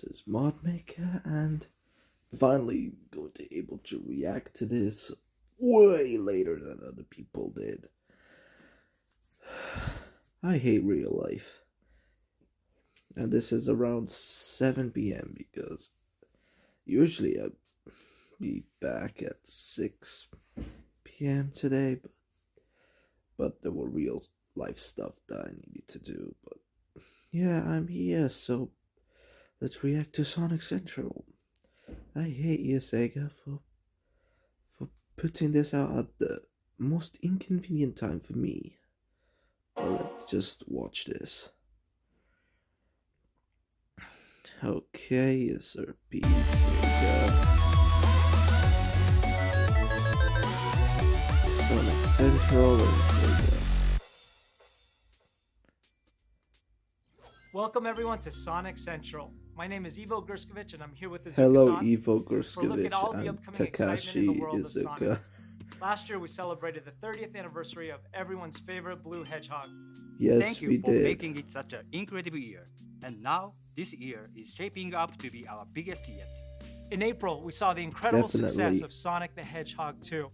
This is Mod Maker, and finally going to able to react to this way later than other people did. I hate real life. And this is around 7 p.m. because usually I'd be back at 6 p.m. today, but there were real life stuff that I needed to do. But yeah, I'm here, so let's react to Sonic Central. I hate you, Sega, for putting this out at the most inconvenient time for me. But let's just watch this. Okay, yes sir, peace. Sonic Central and Sega. Welcome everyone to Sonic Central. My name is Ivo Gurskovich and I'm here with Izuka-san. Hello, Ivo For a look Gurskovich at all the and upcoming excitement in the Takashi world of Sonic. Izuka. Last year we celebrated the 30th anniversary of everyone's favorite blue hedgehog. Yes, Thank we you for did. making it such an incredible year. And now, this year is shaping up to be our biggest yet. In April, we saw the incredible success Definitely. of Sonic the Hedgehog 2,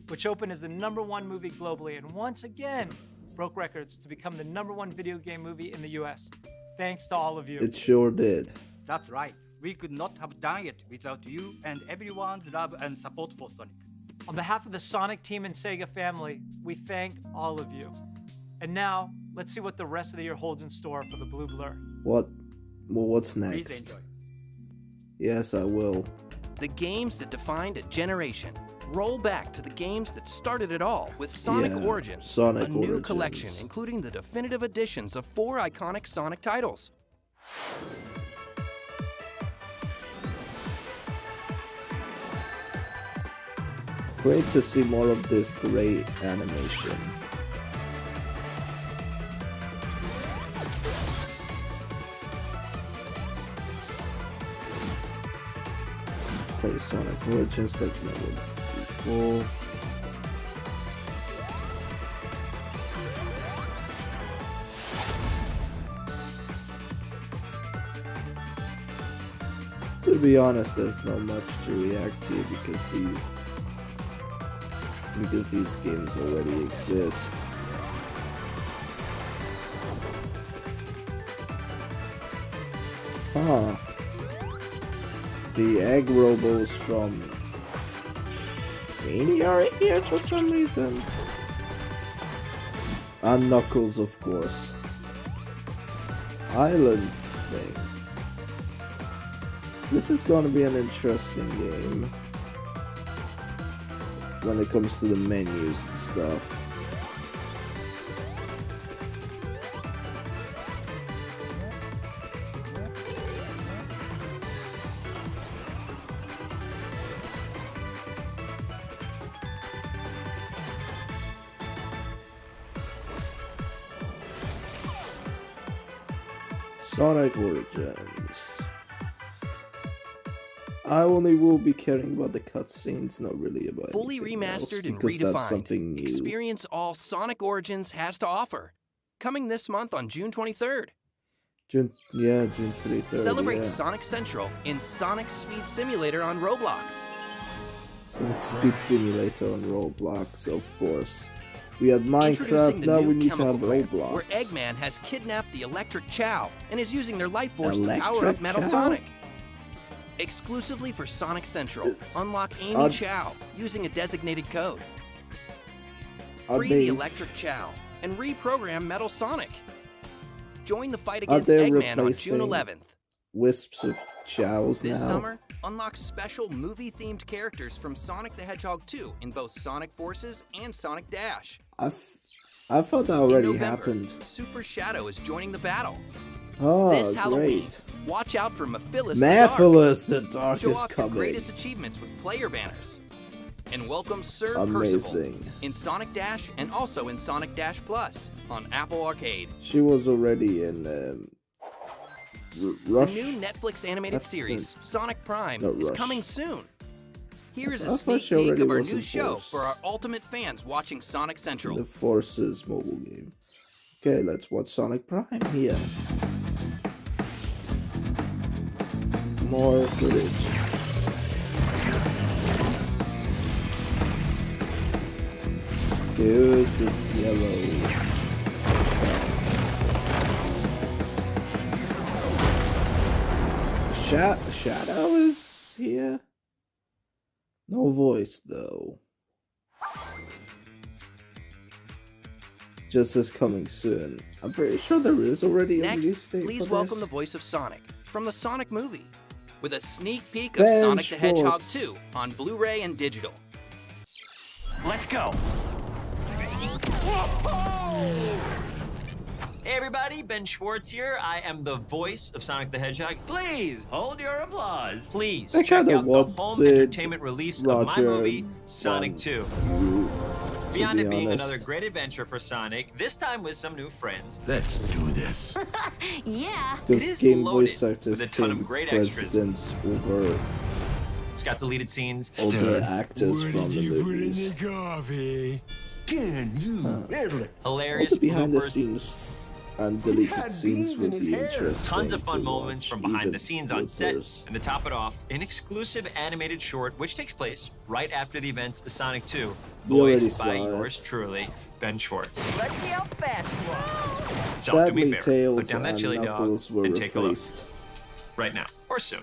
which opened as the #1 movie globally and once again broke records to become the #1 video game movie in the US. Thanks to all of you. It sure did. That's right. We could not have done it without you and everyone's love and support for Sonic. On behalf of the Sonic team and Sega family, we thank all of you. And now, let's see what the rest of the year holds in store for the Blue Blur. Well, what's Please next? enjoy. Yes, I will. The games that defined a generation. Roll back to the games that started it all with Sonic Yeah, Origins, Sonic a new Origins. collection including the definitive editions of 4 iconic Sonic titles. Great to see more of this great animation. Play Sonic Origins like never before. To be honest, there's not much to react to because these games already exist. Ah, the egg robos from Mania are here for some reason. And Knuckles, of course. Island thing. This is going to be an interesting game when it comes to the menus and stuff. Sonic Origins. I only will be caring about the cutscenes, not really about Fully anything else, remastered and because that's something redefined. new. Experience all Sonic Origins has to offer. Coming this month on June 23rd. June 23rd. Celebrate yeah. Sonic Central in Sonic Speed Simulator on Roblox. Sonic Speed Simulator on Roblox, of course. We had Introducing Minecraft, the now new we need to Chemical have Plant, Roblox. where Eggman has kidnapped the Electric Chow and is using their life force to power Electric up Metal Chow? Sonic. Exclusively for Sonic Central, unlock Amy Are- Chow using a designated code. Are Free they- the Electric Chow and reprogram Metal Sonic. Join the fight Are against they Eggman on June replacing 11th. Wisps of Chows This now? summer, unlock special movie-themed characters from Sonic the Hedgehog 2 in both Sonic Forces and Sonic Dash. I thought that In already November, happened. Super Shadow is joining the battle. Oh, This Halloween, great. watch out for Mephiles the Dark. Mephiles the Dark Show is off your coming. greatest achievements with player banners. And welcome Sir Percival Amazing. in Sonic Dash and also in Sonic Dash Plus on Apple Arcade. She was already in Rush. The new Netflix animated That's series, Sonic Prime, no, is Rush. coming soon. Here is I a thought sneak she peek already of our was new in show Force. for our ultimate fans watching Sonic Central. The Forces mobile game. Okay, let's watch Sonic Prime here. More footage. Here's this yellow. Shadow is here. No voice though. Just is coming soon. I'm pretty sure there is already a release Next, date please for welcome the this. voice of Sonic from the Sonic movie with a sneak peek of Ben Sonic the Hedgehog Schwartz. 2 on Blu-ray and digital. Let's go. Hey everybody, Ben Schwartz here. I am the voice of Sonic the Hedgehog. Please hold your applause. Please I check kinda out the home wanted entertainment release of my Roger movie, Sonic one 2. You, Beyond be it being honest. another great adventure for Sonic, this time with some new friends, Let's do this. Yeah. It because is game loaded voice actors with a ton of take great extras. precedence over it's got deleted scenes. older actors from the movies. coffee? Can you handle it? All Hilarious the behind the bloopers, scenes and deleted had scenes beans would in his be hair. interesting. tons of fun to moments watch, from behind even the scenes on set. bloopers. And to top it off, an exclusive animated short which takes place right after the events of Sonic 2, We already voiced by saw it. yours truly, Ben Schwartz. Let's see how fast you are. So do me Sadly, a favor, Tails put down that and chili dog Knuckles were and take a look replaced. right now or soon.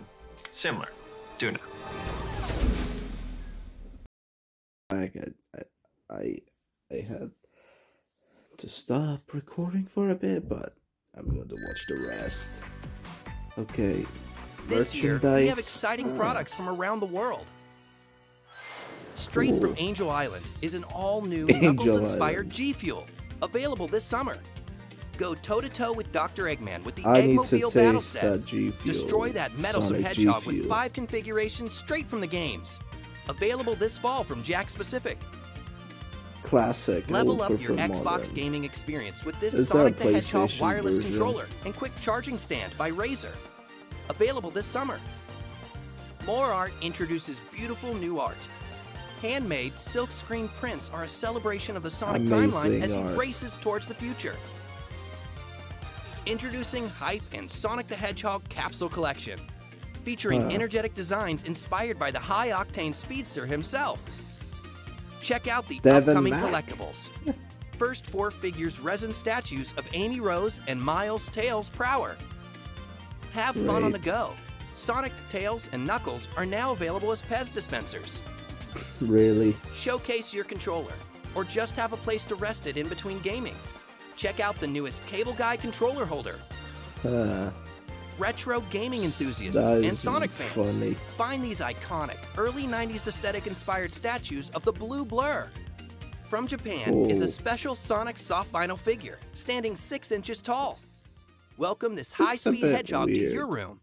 Similar. Do now. I had to stop recording for a bit, but I'm going to watch the rest. Okay. This year, we merchandise. have exciting products from around the world. Straight Cool. from Angel Island is an all-new Angel Knuckles-inspired Island. G Fuel, available this summer. Go toe-to-toe with Dr. Eggman with the I need to Eggmobile Battle taste Set. that G Fuel. Destroy that meddlesome Sonic G hedgehog with Fuel. 5 configurations straight from the games. Available this fall from Jack Pacific. Classic. I Level would up your prefer Xbox modern. gaming experience with this Is there a Sonic the Hedgehog PlayStation wireless version? controller and quick charging stand by Razer. Available this summer. More Art introduces beautiful new art. Handmade silkscreen prints are a celebration of the Sonic timeline Amazing as he art. races towards the future. Introducing Hype and Sonic the Hedgehog Capsule Collection, featuring Huh. energetic designs inspired by the high-octane speedster himself. Check out the Devin upcoming Mack. collectibles. First 4 figures resin statues of Amy Rose and Miles Tails Prower. Have fun on the Great. go. Sonic, Tails, and Knuckles are now available as Pez dispensers. Really? Showcase your controller, or just have a place to rest it in between gaming. Check out the newest Cable Guy controller holder. Retro gaming enthusiasts That and is Sonic fans, funny. find these iconic, early 90s aesthetic-inspired statues of the Blue Blur. From Japan is a Cool. special Sonic soft vinyl figure, standing 6 inches tall. Welcome this Looks a high-speed bit hedgehog to weird. your room.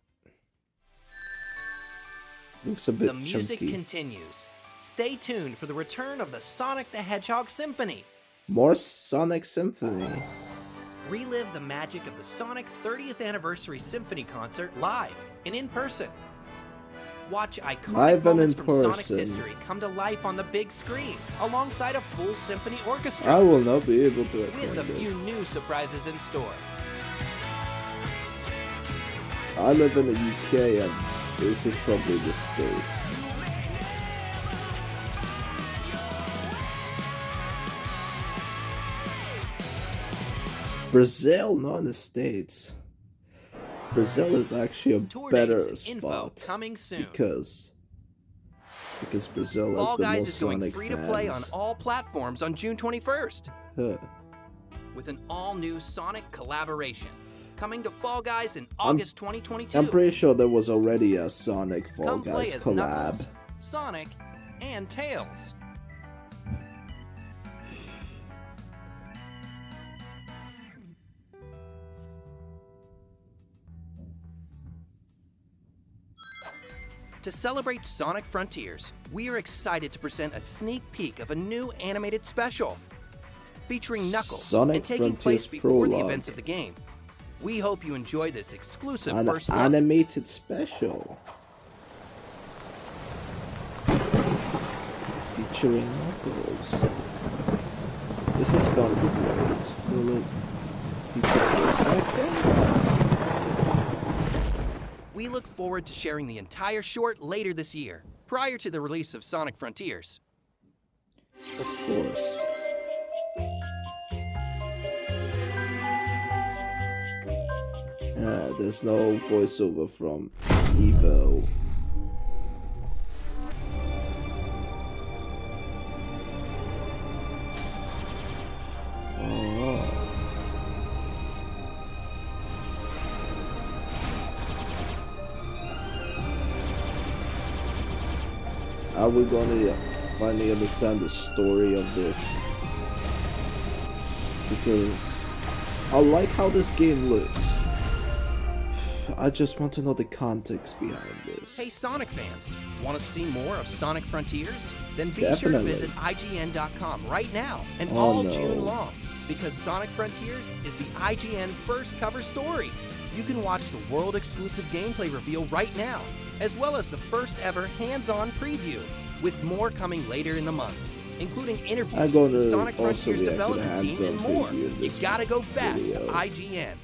Looks a bit The music chunky. continues. Stay tuned for the return of the Sonic the Hedgehog Symphony. More Sonic Symphony. Relive the magic of the Sonic 30th Anniversary Symphony Concert live and in person. Watch iconic Live and moments in from Sonic's person. history come to life on the big screen, alongside a full symphony orchestra, I will not be able to with a attend few this. new surprises in store. I live in the UK and this is probably the States. Brazil, not in the States. Brazil is actually a Tour better dates and info spot coming soon. because Brazil has Fall the Guys most is going Sonic free to play on fans. all platforms on June 21st, Huh. with an all-new Sonic collaboration coming to Fall Guys in August 2022. I'm pretty sure there was already a Sonic Fall Come play Guys as collab. Knuckles, Sonic, and Tails. To celebrate Sonic Frontiers, we are excited to present a sneak peek of a new animated special featuring Knuckles Sonic and taking Frontiers place before the Prologue. events of the game. We hope you enjoy this exclusive An first look. animated special featuring Knuckles. This is gonna be great. Will it feature voice acting? We look forward to sharing the entire short later this year, prior to the release of Sonic Frontiers. Of course. There's no voiceover from Evo. Are we going to finally understand the story of this? Because I like how this game looks. I just want to know the context behind this. Hey Sonic fans, want to see more of Sonic Frontiers? Then be Definitely. sure to visit IGN.com right now and Oh, all no. June long, because Sonic Frontiers is the IGN first cover story. You can watch the world-exclusive gameplay reveal right now, as well as the first ever hands-on preview, with more coming later in the month, including I'm interviews going with the to Sonic also Frontiers react to the development team and hands-on more. preview in You this gotta go fast to video. IGN.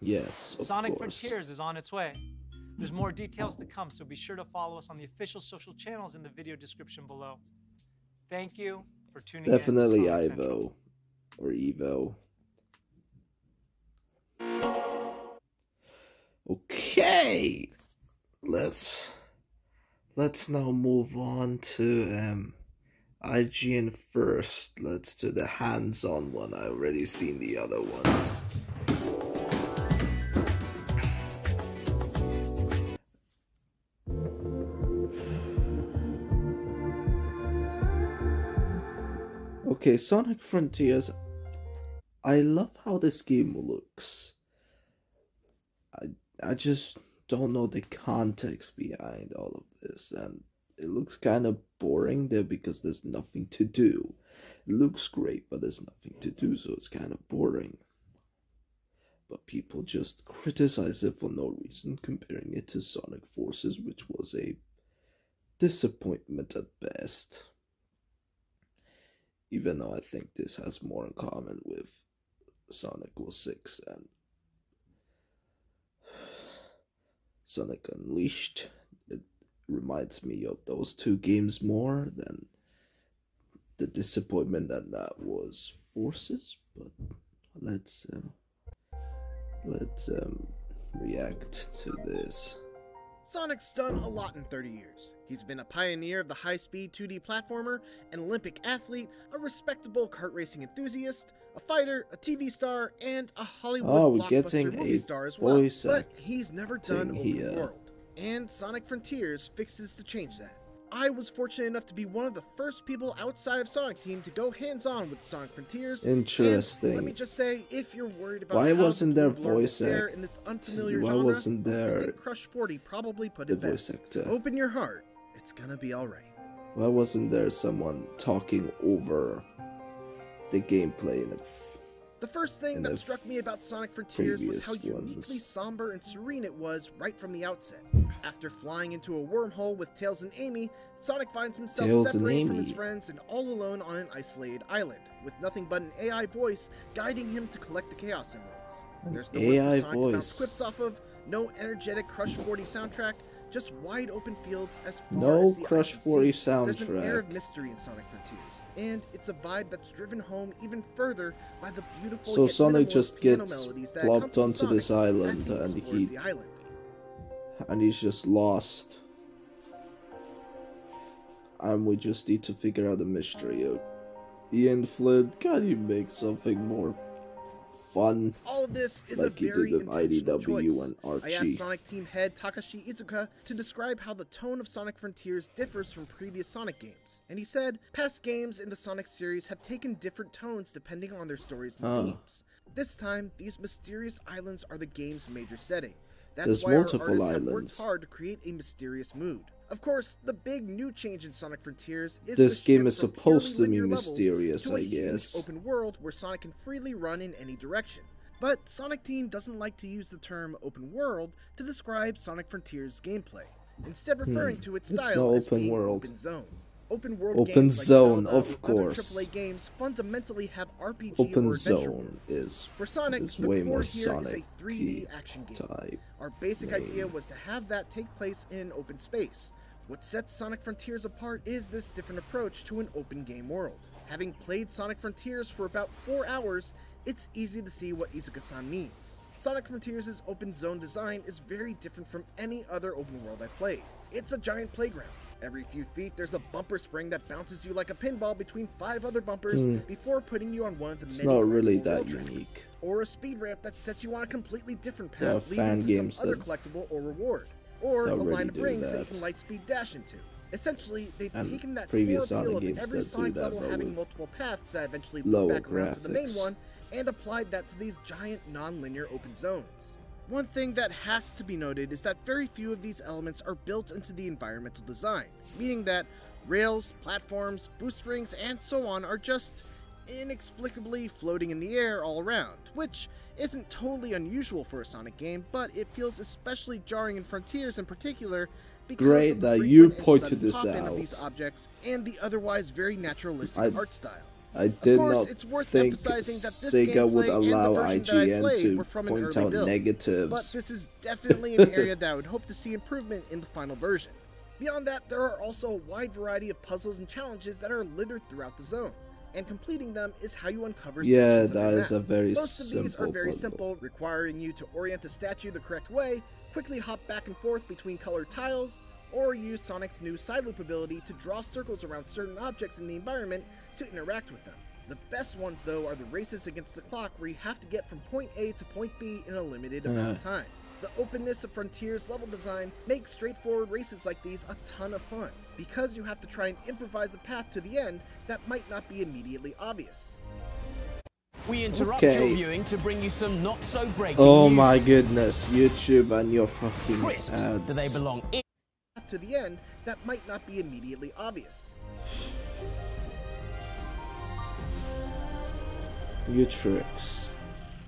Yes, of Sonic course. Frontiers is on its way. There's more details to come, so be sure to follow us on the official social channels in the video description below. Thank you for tuning Definitely in to Sonic Central. Ivo. Or Evo. Okay. Let's now move on to IGN first. Let's do the hands-on one. I already seen the other ones. Okay, Sonic Frontiers. I love how this game looks. I just don't know the context behind all of this, and it looks kind of boring there because there's nothing to do. It looks great, but there's nothing to do, so it's kind of boring. But people just criticize it for no reason, comparing it to Sonic Forces, which was a disappointment at best. Even though I think this has more in common with Sonic 06 and Sonic Unleashed. It reminds me of those two games more than the disappointment that was Forces. But let's react to this. Sonic's done a lot in 30 years. He's been a pioneer of the high-speed 2D platformer, an Olympic athlete, a respectable kart racing enthusiast, a fighter, a TV star, and a Hollywood we're getting blockbuster movie a star as well. voice But he's never done acting open here. world, and Sonic Frontiers fixes to change that. I was fortunate enough to be one of the first people outside of Sonic Team to go hands-on with Sonic Frontiers. Interesting. And let me just say, if you're worried about Why how wasn't there people learn voice there act? in this unfamiliar Why genre, wasn't I there think Crush 40 probably put the it voice best. actor? Open your heart. It's gonna be alright. Why wasn't there someone talking over the gameplay in a The first thing And that the struck me about Sonic Frontiers was how previous uniquely ones. somber and serene it was right from the outset. After flying into a wormhole with Tails and Amy, Sonic finds himself Tails and separated from his Amy. friends and all alone on an isolated island, with nothing but an AI voice guiding him to collect the Chaos Emeralds. There's no AI one for Sonic to bounce voice. quips off of, no energetic Crush 40 soundtrack, just wide open fields as far No as the eye Crush can 40 see. There's an air of soundtrack. mystery in Sonic Frontiers, and it's a vibe that's driven home even further by the beautiful So yet Sonic minimalist just piano gets melodies that plopped accompany onto this Sonic island as he and explores he- the island. and he's just lost. And we just need to figure out the mystery out. Ian Flint, can you make something more fun? All of this is Like a he did very with intentional IDW choice. and I Archie. asked Sonic Team head Takashi Iizuka to describe how the tone of Sonic Frontiers differs from previous Sonic games, and he said, past games in the Sonic series have taken different tones depending on their stories and Huh. themes. This time, these mysterious islands are the game's major setting. That's There's why our multiple artists have islands. worked hard to create a mysterious mood. Of course, the big new change in Sonic Frontiers is This the game shift is from supposed purely to be linear levels mysterious, to a I huge guess. open world where Sonic can freely run in any direction. But Sonic Team doesn't like to use the term open world to describe Sonic Frontiers gameplay, instead referring to its It's style no as open being world. open zone. open world Open games like Zone, Zelda of or course. other AAA games fundamentally have RPG Open or adventure Zone worlds. is For Sonic, the way core more here is a Sonic 3D action game. type. Our basic name. idea was to have that take place in open space. What sets Sonic Frontiers apart is this different approach to an open game world. Having played Sonic Frontiers for about 4 hours, it's easy to see what Izuka-san means. Sonic Frontiers' open zone design is very different from any other open world I've played. It's a giant playground. Every few feet there's a bumper spring that bounces you like a pinball between 5 other bumpers before putting you on one of the It's many not really open world that tracks. unique. Or a speed ramp that sets you on a completely different There are path leading fan to games some other that collectible or reward. Or a already line of do rings that you that. can lightspeed dash into. Essentially, they've And taken that previous core appeal Sonic of games every that do Sonic that, level but having with multiple paths that eventually loop lower back around to the main graphics. one, and applied that to these giant non-linear open zones. One thing that has to be noted is that very few of these elements are built into the environmental design, meaning that rails, platforms, boost rings, and so on are just inexplicably floating in the air all around, which isn't totally unusual for a Sonic game, but it feels especially jarring in Frontiers in particular because Great of the that you frequent and pointed sudden this pop-in out. of these objects and the otherwise very naturalistic art style. I did course, not it's worth think emphasizing that this Sega would gameplay and the allow version that I IGN played were to from an point early out build. negatives. But this is definitely an area that I would hope to see improvement in the final version. Beyond that, there are also a wide variety of puzzles and challenges that are littered throughout the zone, and completing them is how you uncover Yeah, sections of that the is map. a very Most of these are simple very puzzle. simple, requiring you to orient a statue the correct way, quickly hop back and forth between colored tiles, or use Sonic's new side loop ability to draw circles around certain objects in the environment to interact with them. The best ones, though, are the races against the clock where you have to get from point A to point B in a limited amount of time. The openness of Frontiers level design makes straightforward races like these a ton of fun, because you have to try and improvise a path to the end that might not be immediately obvious. We interrupt Okay. your viewing to bring you some not-so-breaking Oh news. my goodness, YouTube and your fucking Crisps, ads. do they belong in? To the end that might not be immediately obvious. You tricks.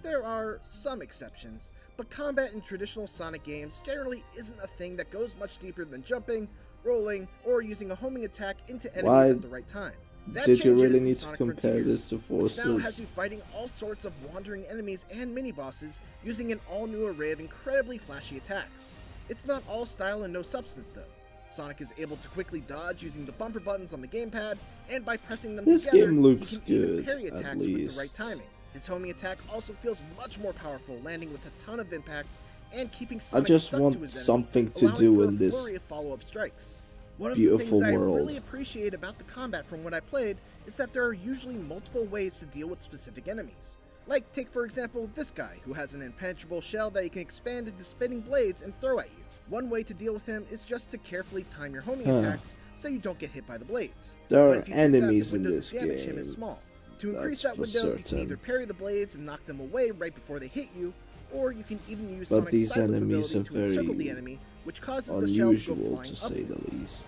There are some exceptions, but combat in traditional Sonic games generally isn't a thing that goes much deeper than jumping, rolling, or using a homing attack into enemies Why at the right time. That Did you changes really in need to Sonic compare Frontiers, this to which now Forces? has you fighting all sorts of wandering enemies and mini-bosses using an all-new array of incredibly flashy attacks. It's not all style and no substance though. Sonic is able to quickly dodge using the bumper buttons on the gamepad, and by pressing them This together, game looks he can even good, parry at attacks with least. the right timing. His homing attack also feels much more powerful, landing with a ton of impact and keeping Sonic just stuck want to his enemy, something to allowing do for a in this flurry of follow-up strikes. One of beautiful the things world. I really appreciate about the combat from what I played is that there are usually multiple ways to deal with specific enemies. Like, take for example this guy, who has an impenetrable shell that he can expand into spinning blades and throw at you. One way to deal with him is just to carefully time your homing attacks so you don't get hit by the blades. There But are if you do that, the enemies in window this to damage him is game. small. To increase That's that for window, you can certain. either parry the blades and knock them away right before they hit you, or you can even use But Sonic's these side loop enemies ability are to encircle very the enemy, which causes the shell to go unusual, flying to say the upwards. least.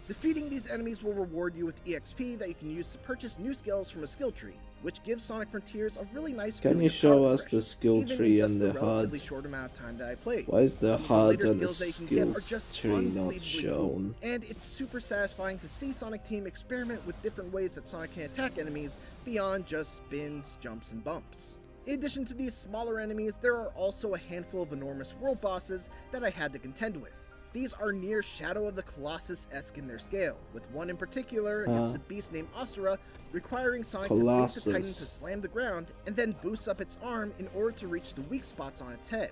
Defeating these enemies will reward you with EXP that you can use to purchase new skills from a skill tree, which gives Sonic Frontiers a really nice Can feeling you of show power us the progression, skill even in tree just and the the relatively HUD? short amount of time that I played. Why is the Some of HUD later and the skills that you can get are skills just tree not unbelievably cool, shown? and it's super satisfying to see Sonic Team experiment with different ways that Sonic can attack enemies beyond just spins, jumps, and bumps. In addition to these smaller enemies, there are also a handful of enormous world bosses that I had to contend with. These are near Shadow of the Colossus-esque in their scale, with one in particular against a beast named Asura, requiring Sonic to face the Titan Colossus. to slam the ground, and then boost up its arm in order to reach the weak spots on its head.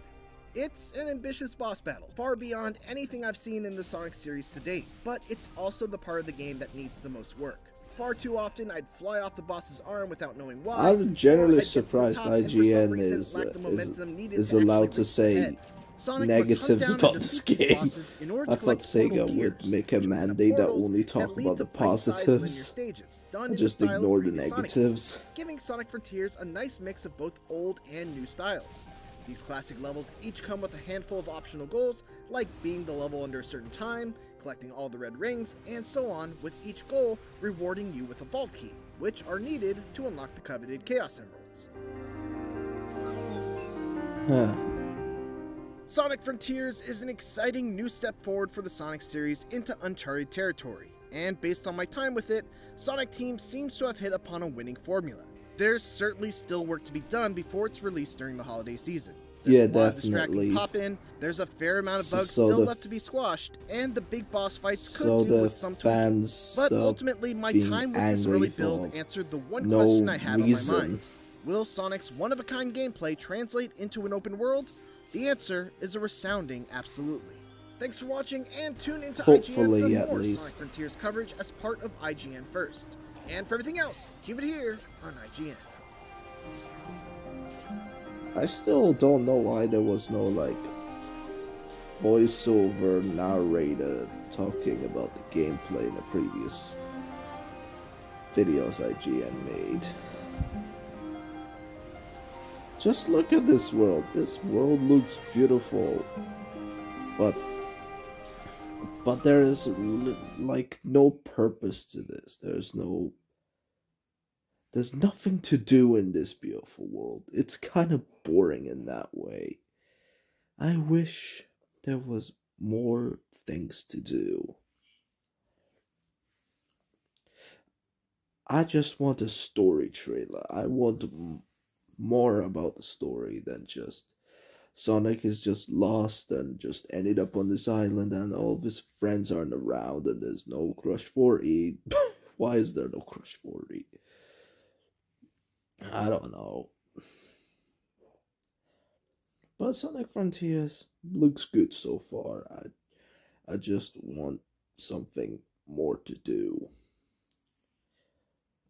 It's an ambitious boss battle, far beyond anything I've seen in the Sonic series to date, but it's also the part of the game that needs the most work. Far too often, I'd fly off the boss's arm without knowing why. I'm generally or I'd get to the surprised top and for some IGN reason is lack the momentum needed is to allowed actually to reach the say head. Sonic must hunt negatives down and about this defeat these game. bosses in order I to collect thought portal Sega would gears, make a which are mandate that portals only that talk lead about to the bite-sized linear positives. stages, done And in the just style of ignore the previous Sonic negatives. games, giving Sonic Frontiers a nice mix of both old and new styles. These classic levels each come with a handful of optional goals, like beating the level under a certain time, collecting all the red rings, and so on, with each goal rewarding you with a vault key, which are needed to unlock the coveted Chaos Emeralds. Huh. Sonic Frontiers is an exciting new step forward for the Sonic series into uncharted territory, and based on my time with it, Sonic Team seems to have hit upon a winning formula. There's certainly still work to be done before it's released during the holiday season. There's a lot of distracting pop-in, there's a fair amount of bugs still left to be squashed, and the big boss fights could do with some tweaking. But ultimately, my time with this early build answered the one question I had on my mind. Will Sonic's one-of-a-kind gameplay translate into an open world? The answer is a resounding absolutely. Thanks for watching, and tune into IGN for more Sonic Frontiers coverage as part of IGN First. And for everything else, keep it here on IGN. I still don't know why there was no, like, voiceover narrator talking about the gameplay in the previous videos IGN made. Just look at this world. This world looks beautiful, but there is like no purpose to this. There's nothing to do in this beautiful world. It's kind of boring in that way. I wish there was more things to do. I just want a story trailer. I want more about the story than just Sonic is just lost and just ended up on this island and all of his friends aren't around and there's no Crush 4E. Why is there no Crush 4E? I don't know. But Sonic Frontiers looks good so far. I just want something more to do.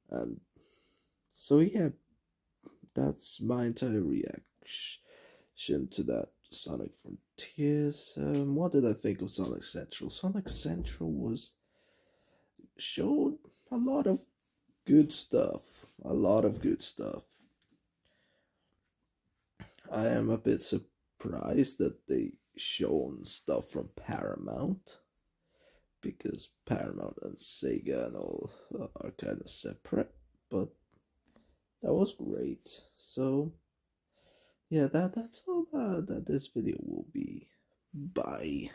And so yeah, that's my entire reaction to that Sonic Frontiers. What did I think of Sonic Central? Sonic Central showed a lot of good stuff. A lot of good stuff. I am a bit surprised that they shown stuff from Paramount, because Paramount and Sega and all are kind of separate, but that was great. So yeah, that's all that this video will be. Bye.